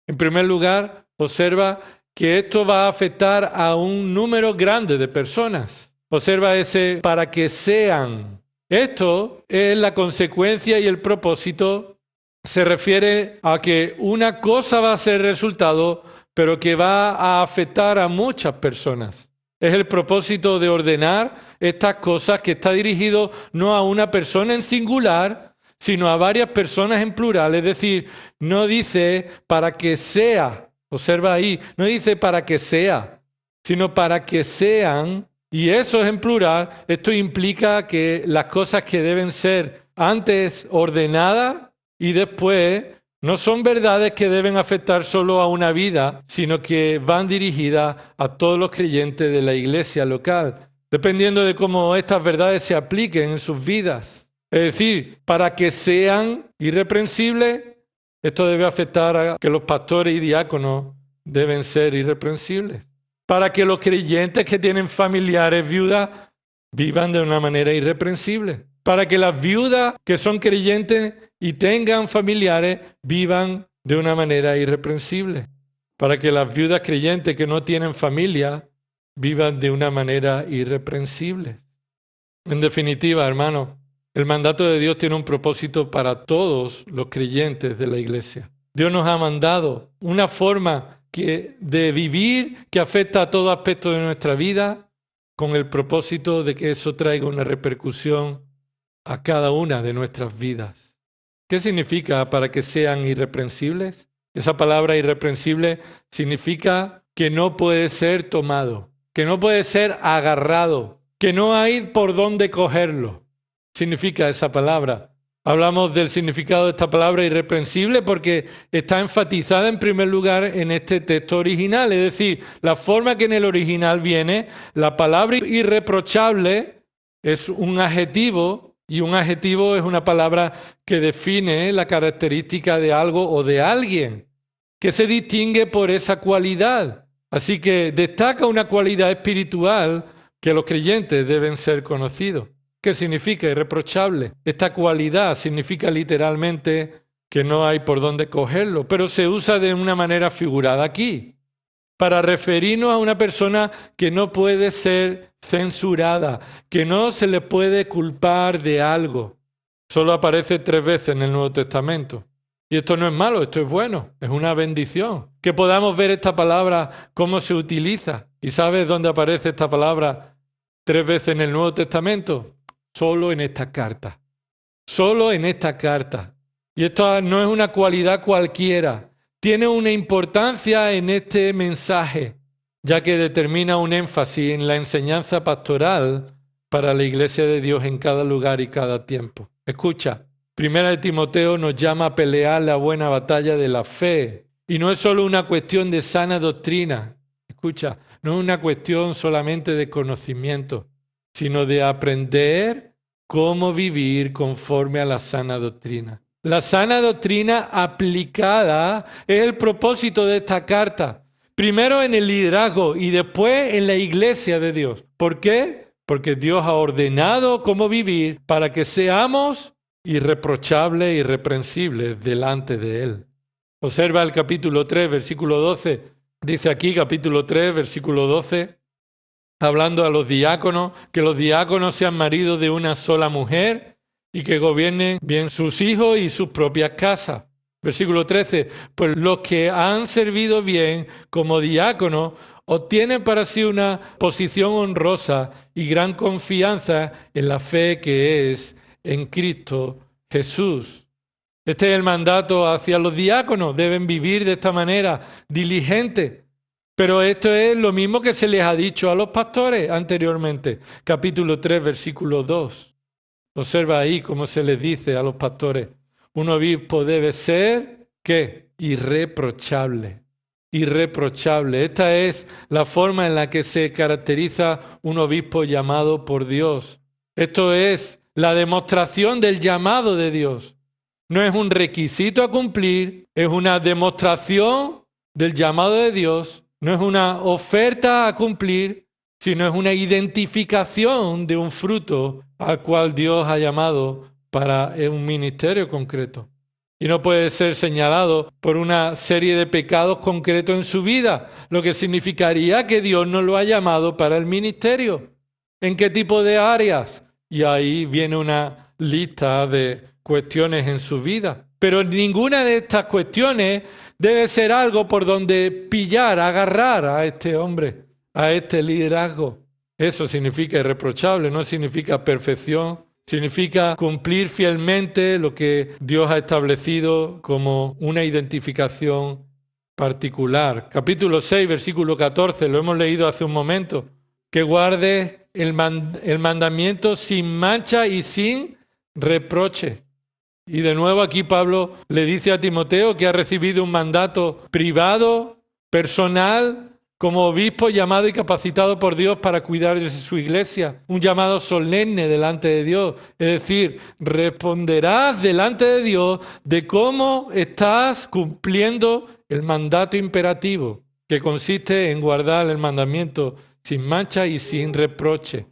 En primer lugar, observa que esto va a afectar a un número grande de personas. Observa ese para que sean. Esto es la consecuencia y el propósito. Se refiere a que una cosa va a ser resultado, pero que va a afectar a muchas personas. Es el propósito de ordenar estas cosas que está dirigido no a una persona en singular, sino a varias personas en plural. Es decir, no dice para que sea, observa ahí, no dice para que sea, sino para que sean, y eso es en plural. Esto implica que las cosas que deben ser antes ordenadas y después no son verdades que deben afectar solo a una vida, sino que van dirigidas a todos los creyentes de la iglesia local, dependiendo de cómo estas verdades se apliquen en sus vidas. Es decir, para que sean irreprensibles, esto debe afectar a que los pastores y diáconos deben ser irreprensibles. Para que los creyentes que tienen familiares viudas vivan de una manera irreprensible. Para que las viudas que son creyentes y tengan familiares vivan de una manera irreprensible. Para que las viudas creyentes que no tienen familia vivan de una manera irreprensible. En definitiva, hermanos, el mandato de Dios tiene un propósito para todos los creyentes de la iglesia. Dios nos ha mandado una forma de vivir que afecta a todo aspecto de nuestra vida, con el propósito de que eso traiga una repercusión a cada una de nuestras vidas. ¿Qué significa para que sean irreprensibles? Esa palabra irreprensible significa que no puede ser tomado, que no puede ser agarrado, que no hay por dónde cogerlo. Significa esa palabra. Hablamos del significado de esta palabra irreprensible porque está enfatizada en primer lugar en este texto original. Es decir, la forma que en el original viene, la palabra irreprochable es un adjetivo, y un adjetivo es una palabra que define la característica de algo o de alguien, que se distingue por esa cualidad. Así que destaca una cualidad espiritual que los creyentes deben ser conocidos. ¿Qué significa irreprochable? Esta cualidad significa literalmente que no hay por dónde cogerlo, pero se usa de una manera figurada aquí, para referirnos a una persona que no puede ser censurada, que no se le puede culpar de algo. Solo aparece 3 veces en el Nuevo Testamento. Y esto no es malo, esto es bueno, es una bendición. Que podamos ver esta palabra, cómo se utiliza. ¿Y sabes dónde aparece esta palabra 3 veces en el Nuevo Testamento? Solo en esta carta. Solo en esta carta. Y esto no es una cualidad cualquiera. Tiene una importancia en este mensaje, ya que determina un énfasis en la enseñanza pastoral para la iglesia de Dios en cada lugar y cada tiempo. Escucha, Primera de Timoteo nos llama a pelear la buena batalla de la fe. Y no es solo una cuestión de sana doctrina. Escucha, no es una cuestión solamente de conocimiento, sino de aprender cómo vivir conforme a la sana doctrina. La sana doctrina aplicada es el propósito de esta carta. Primero en el liderazgo y después en la iglesia de Dios. ¿Por qué? Porque Dios ha ordenado cómo vivir para que seamos irreprochables e irreprensibles delante de Él. Observa el capítulo 3, versículo 12. Dice aquí, capítulo 3, versículo 12. hablando a los diáconos, que los diáconos sean maridos de una sola mujer y que gobiernen bien sus hijos y sus propias casas. Versículo 13, pues los que han servido bien como diáconos obtienen para sí una posición honrosa y gran confianza en la fe que es en Cristo Jesús. Este es el mandato hacia los diáconos, deben vivir de esta manera, diligente. Pero esto es lo mismo que se les ha dicho a los pastores anteriormente. Capítulo 3, versículo 2. Observa ahí cómo se les dice a los pastores. Un obispo debe ser, ¿qué? Irreprochable. Irreprochable. Esta es la forma en la que se caracteriza un obispo llamado por Dios. Esto es la demostración del llamado de Dios. No es un requisito a cumplir, es una demostración del llamado de Dios. No es una oferta a cumplir, sino es una identificación de un fruto al cual Dios ha llamado para un ministerio concreto. Y no puede ser señalado por una serie de pecados concretos en su vida, lo que significaría que Dios no lo ha llamado para el ministerio. ¿En qué tipo de áreas? Y ahí viene una lista de cuestiones en su vida. Pero ninguna de estas cuestiones debe ser algo por donde pillar, agarrar a este hombre, a este liderazgo. Eso significa irreprochable, no significa perfección, significa cumplir fielmente lo que Dios ha establecido como una identificación particular. Capítulo 6, versículo 14, lo hemos leído hace un momento, que guarde el mandamiento sin mancha y sin reproche. Y de nuevo aquí Pablo le dice a Timoteo que ha recibido un mandato privado, personal, como obispo llamado y capacitado por Dios para cuidar de su iglesia. Un llamado solemne delante de Dios. Es decir, responderás delante de Dios de cómo estás cumpliendo el mandato imperativo, que consiste en guardar el mandamiento sin mancha y sin reproche.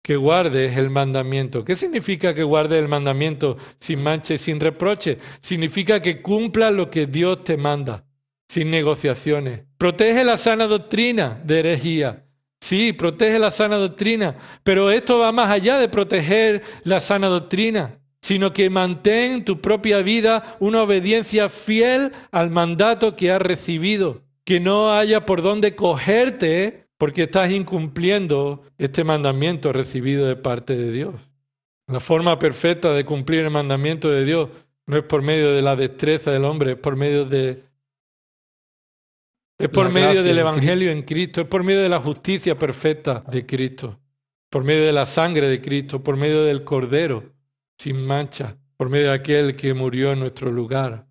Que guardes el mandamiento. ¿Qué significa que guardes el mandamiento sin mancha y sin reproche? Significa que cumplas lo que Dios te manda, sin negociaciones. Protege la sana doctrina de herejía. Sí, protege la sana doctrina, pero esto va más allá de proteger la sana doctrina, sino que mantén tu propia vida una obediencia fiel al mandato que has recibido, que no haya por dónde cogerte porque estás incumpliendo este mandamiento recibido de parte de Dios. La forma perfecta de cumplir el mandamiento de Dios no es por medio de la destreza del hombre, es por medio del Evangelio en Cristo, es por medio de la justicia perfecta de Cristo, por medio de la sangre de Cristo, por medio del Cordero sin mancha, por medio de aquel que murió en nuestro lugar.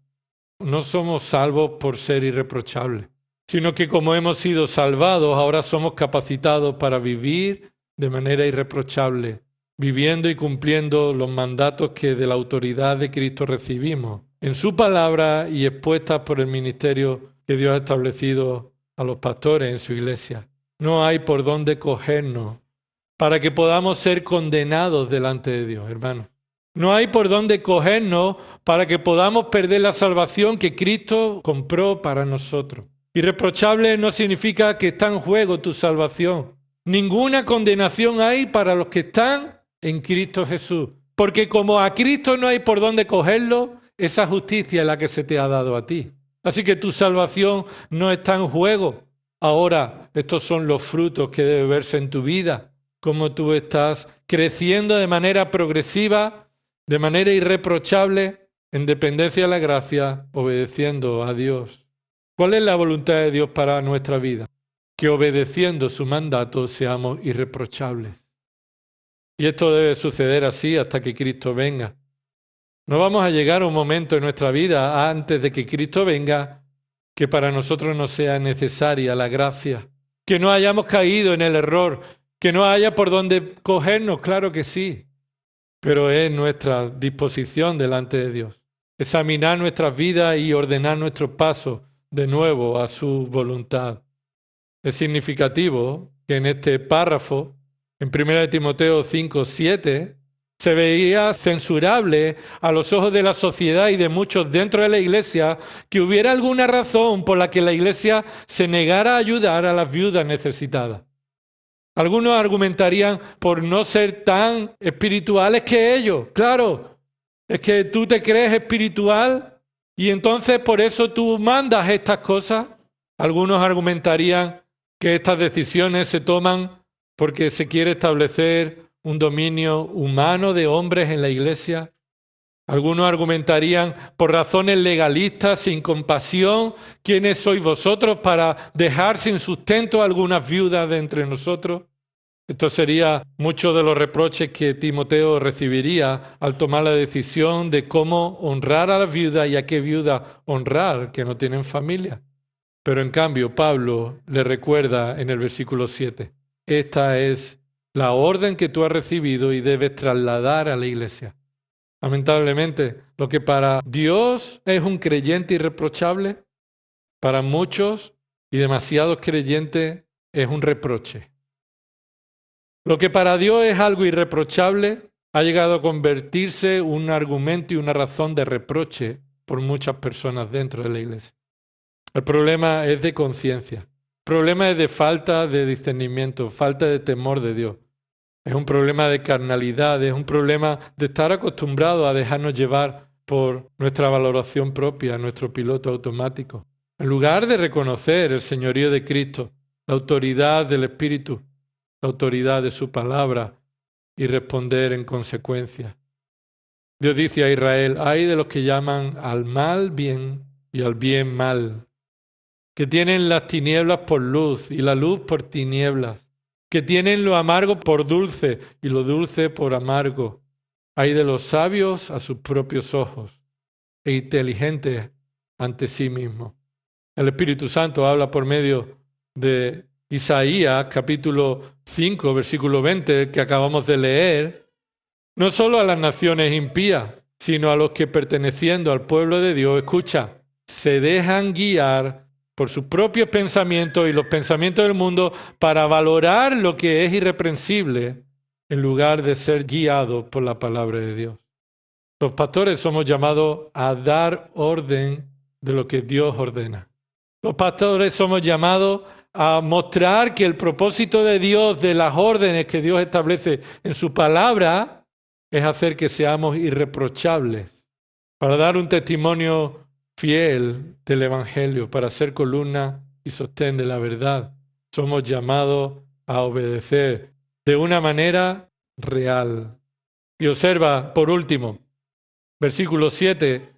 No somos salvos por ser irreprochables, sino que como hemos sido salvados, ahora somos capacitados para vivir de manera irreprochable, viviendo y cumpliendo los mandatos que de la autoridad de Cristo recibimos, en su palabra y expuestas por el ministerio que Dios ha establecido a los pastores en su iglesia. No hay por dónde cogernos para que podamos ser condenados delante de Dios, hermanos. No hay por dónde cogernos para que podamos perder la salvación que Cristo compró para nosotros. Irreprochable no significa que está en juego tu salvación. Ninguna condenación hay para los que están en Cristo Jesús. Porque como a Cristo no hay por dónde cogerlo, esa justicia es la que se te ha dado a ti. Así que tu salvación no está en juego. Ahora, estos son los frutos que debe verse en tu vida. Cómo tú estás creciendo de manera progresiva, de manera irreprochable, en dependencia de la gracia, obedeciendo a Dios. ¿Cuál es la voluntad de Dios para nuestra vida? Que obedeciendo su mandato seamos irreprochables. Y esto debe suceder así hasta que Cristo venga. No vamos a llegar a un momento en nuestra vida antes de que Cristo venga que para nosotros no sea necesaria la gracia. Que no hayamos caído en el error, que no haya por dónde cogernos, claro que sí. Pero es nuestra disposición delante de Dios. Examinar nuestras vidas y ordenar nuestros pasos de nuevo a su voluntad. Es significativo que en este párrafo, en 1 Timoteo 5, 7, se veía censurable a los ojos de la sociedad y de muchos dentro de la iglesia que hubiera alguna razón por la que la iglesia se negara a ayudar a las viudas necesitadas. Algunos argumentarían por no ser tan espirituales que ellos. Claro, es que tú te crees espiritual y entonces por eso tú mandas estas cosas. Algunos argumentarían que estas decisiones se toman porque se quiere establecer un dominio humano de hombres en la iglesia. Algunos argumentarían por razones legalistas, sin compasión. ¿Quiénes sois vosotros para dejar sin sustento a algunas viudas de entre nosotros? Esto sería muchos de los reproches que Timoteo recibiría al tomar la decisión de cómo honrar a las viudas y a qué viuda honrar, que no tienen familia. Pero en cambio, Pablo le recuerda en el versículo 7, esta es la orden que tú has recibido y debes trasladar a la iglesia. Lamentablemente, lo que para Dios es un creyente irreprochable, para muchos y demasiados creyentes es un reproche. Lo que para Dios es algo irreprochable ha llegado a convertirse en un argumento y una razón de reproche por muchas personas dentro de la iglesia. El problema es de conciencia, el problema es de falta de discernimiento, falta de temor de Dios. Es un problema de carnalidad, es un problema de estar acostumbrados a dejarnos llevar por nuestra valoración propia, nuestro piloto automático. En lugar de reconocer el señorío de Cristo, la autoridad del Espíritu, la autoridad de su palabra y responder en consecuencia. Dios dice a Israel, ay de los que llaman al mal bien y al bien mal, que tienen las tinieblas por luz y la luz por tinieblas, que tienen lo amargo por dulce y lo dulce por amargo. Hay de los sabios a sus propios ojos e inteligentes ante sí mismos. El Espíritu Santo habla por medio de Isaías, capítulo 5, versículo 20, que acabamos de leer, no solo a las naciones impías, sino a los que perteneciendo al pueblo de Dios, escucha, se dejan guiar por sus propios pensamientos y los pensamientos del mundo para valorar lo que es irreprensible en lugar de ser guiados por la palabra de Dios. Los pastores somos llamados a dar orden de lo que Dios ordena. Los pastores somos llamados a mostrar que el propósito de Dios, de las órdenes que Dios establece en su palabra, es hacer que seamos irreprochables, para dar un testimonio fiel del Evangelio, para ser columna y sostén de la verdad. Somos llamados a obedecer de una manera real. Y observa, por último, versículo 7,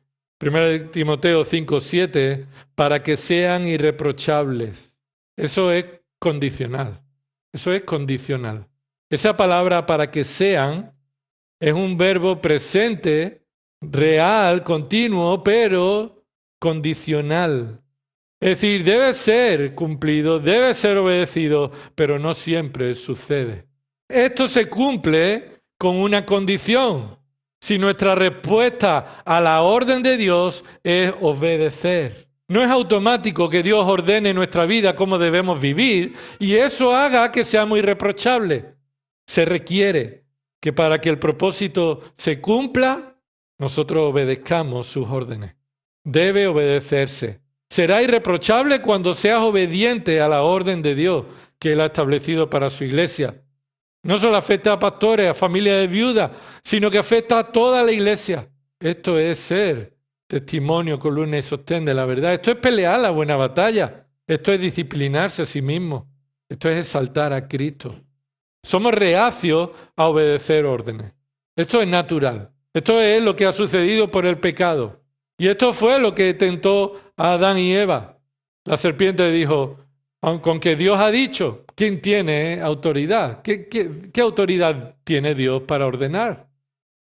1 Timoteo 5, 7, para que sean irreprochables. Eso es condicional. Eso es condicional. Esa palabra para que sean es un verbo presente, real, continuo, pero condicional. Es decir, debe ser cumplido, debe ser obedecido, pero no siempre sucede. Esto se cumple con una condición. Si nuestra respuesta a la orden de Dios es obedecer. No es automático que Dios ordene nuestra vida cómo debemos vivir y eso haga que seamos irreprochables. Se requiere que para que el propósito se cumpla, nosotros obedezcamos sus órdenes. Debe obedecerse. Será irreprochable cuando seas obediente a la orden de Dios que Él ha establecido para su iglesia. No solo afecta a pastores, a familias de viudas, sino que afecta a toda la iglesia. Esto es ser testimonio, columna y sostén de la verdad. Esto es pelear la buena batalla. Esto es disciplinarse a sí mismo. Esto es exaltar a Cristo. Somos reacios a obedecer órdenes. Esto es natural. Esto es lo que ha sucedido por el pecado. Y esto fue lo que tentó a Adán y Eva. La serpiente dijo, con que Dios ha dicho, ¿quién tiene autoridad? ¿Qué autoridad tiene Dios para ordenar?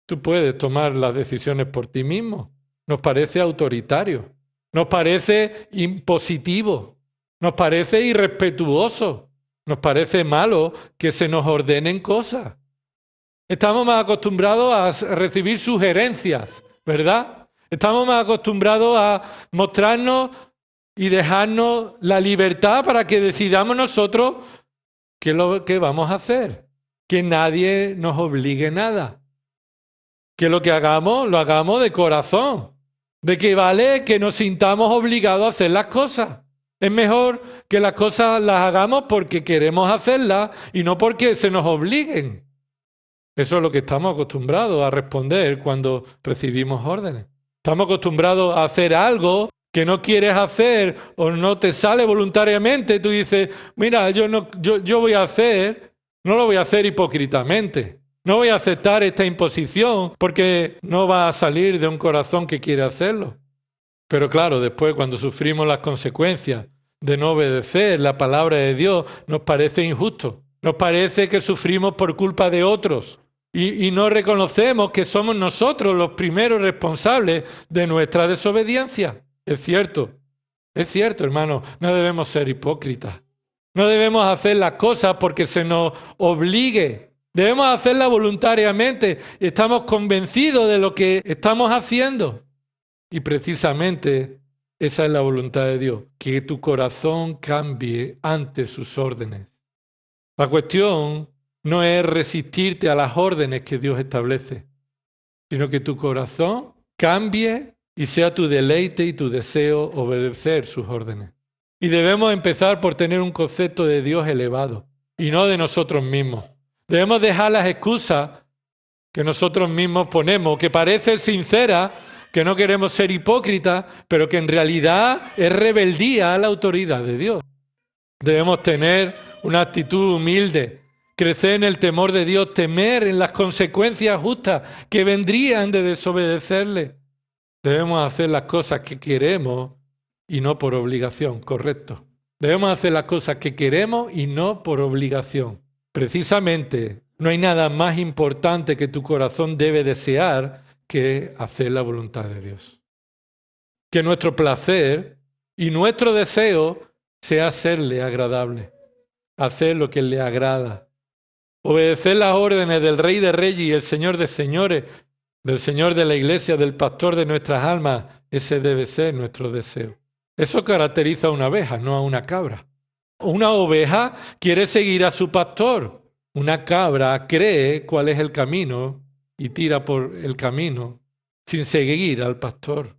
Tú puedes tomar las decisiones por ti mismo. Nos parece autoritario, nos parece impositivo, nos parece irrespetuoso, nos parece malo que se nos ordenen cosas. Estamos más acostumbrados a recibir sugerencias, ¿verdad? Estamos más acostumbrados a mostrarnos y dejarnos la libertad para que decidamos nosotros qué es lo que vamos a hacer. Que nadie nos obligue nada. Que lo que hagamos, lo hagamos de corazón. De que vale que nos sintamos obligados a hacer las cosas. Es mejor que las cosas las hagamos porque queremos hacerlas y no porque se nos obliguen. Eso es lo que estamos acostumbrados a responder cuando recibimos órdenes. Estamos acostumbrados a hacer algo que no quieres hacer o no te sale voluntariamente. Tú dices, mira, yo voy a hacer, no lo voy a hacer hipócritamente. No voy a aceptar esta imposición porque no va a salir de un corazón que quiere hacerlo. Pero claro, después cuando sufrimos las consecuencias de no obedecer la palabra de Dios, nos parece injusto. Nos parece que sufrimos por culpa de otros y no reconocemos que somos nosotros los primeros responsables de nuestra desobediencia. Es cierto, hermano, no debemos ser hipócritas. No debemos hacer las cosas porque se nos obligue. Debemos hacerlas voluntariamente. Estamos convencidos de lo que estamos haciendo. Y precisamente esa es la voluntad de Dios, que tu corazón cambie ante sus órdenes. La cuestión no es resistirte a las órdenes que Dios establece, sino que tu corazón cambie y sea tu deleite y tu deseo obedecer sus órdenes. Y debemos empezar por tener un concepto de Dios elevado y no de nosotros mismos. Debemos dejar las excusas que nosotros mismos ponemos, que parecen sinceras, que no queremos ser hipócritas, pero que en realidad es rebeldía a la autoridad de Dios. Debemos tener una actitud humilde, crecer en el temor de Dios, temer en las consecuencias justas que vendrían de desobedecerle. Debemos hacer las cosas que queremos y no por obligación, correcto. Debemos hacer las cosas que queremos y no por obligación. Precisamente, no hay nada más importante que tu corazón debe desear que hacer la voluntad de Dios. Que nuestro placer y nuestro deseo sea hacerle agradable, hacer lo que le agrada, obedecer las órdenes del Rey de Reyes y el Señor de Señores, del Señor de la Iglesia, del Pastor de nuestras almas. Ese debe ser nuestro deseo. Eso caracteriza a una oveja, no a una cabra. Una oveja quiere seguir a su pastor. Una cabra cree cuál es el camino y tira por el camino sin seguir al pastor.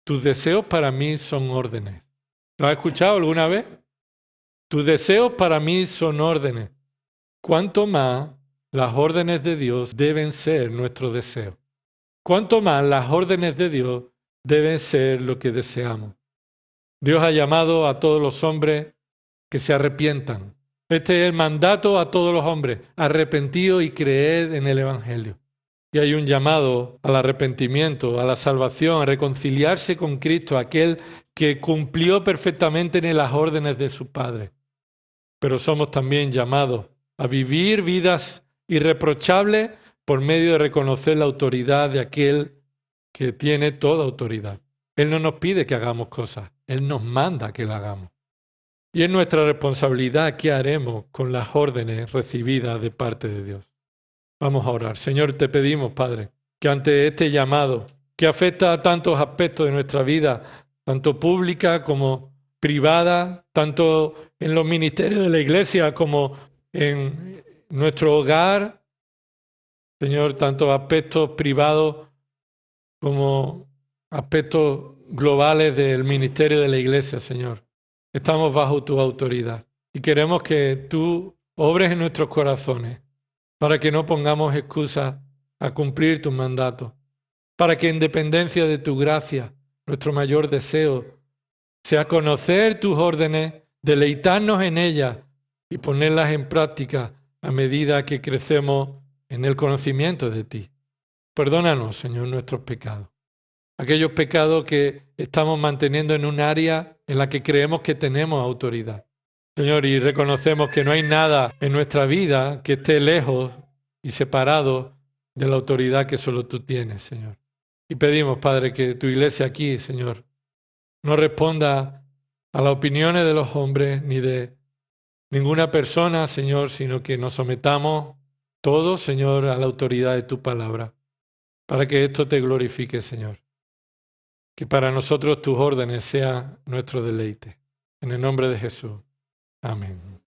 Tus deseos para mí son órdenes. ¿Lo has escuchado alguna vez? Tus deseos para mí son órdenes. Cuanto más las órdenes de Dios deben ser nuestro deseo. Cuanto más las órdenes de Dios deben ser lo que deseamos. Dios ha llamado a todos los hombres que se arrepientan. Este es el mandato a todos los hombres. Arrepentíos y creed en el Evangelio. Y hay un llamado al arrepentimiento, a la salvación, a reconciliarse con Cristo, aquel que cumplió perfectamente en las órdenes de su Padre. Pero somos también llamados a vivir vidas irreprochables por medio de reconocer la autoridad de aquel que tiene toda autoridad. Él no nos pide que hagamos cosas, Él nos manda que las hagamos. Y es nuestra responsabilidad qué haremos con las órdenes recibidas de parte de Dios. Vamos a orar. Señor, te pedimos, Padre, que ante este llamado que afecta a tantos aspectos de nuestra vida, tanto pública como privada, tanto en los ministerios de la Iglesia como en nuestro hogar, Señor, tantos aspectos privados como aspectos globales del ministerio de la Iglesia, Señor. Estamos bajo tu autoridad y queremos que tú obres en nuestros corazones para que no pongamos excusas a cumplir tus mandatos, para que en dependencia de tu gracia, nuestro mayor deseo sea conocer tus órdenes, deleitarnos en ellas y ponerlas en práctica a medida que crecemos en el conocimiento de ti. Perdónanos, Señor, nuestros pecados. Aquellos pecados que estamos manteniendo en un área en la que creemos que tenemos autoridad. Señor, y reconocemos que no hay nada en nuestra vida que esté lejos y separado de la autoridad que solo tú tienes, Señor. Y pedimos, Padre, que tu iglesia aquí, Señor, no responda a las opiniones de los hombres ni de ninguna persona, Señor, sino que nos sometamos todos, Señor, a la autoridad de tu palabra, para que esto te glorifique, Señor. Que para nosotros tus órdenes sean nuestro deleite. En el nombre de Jesús. Amén.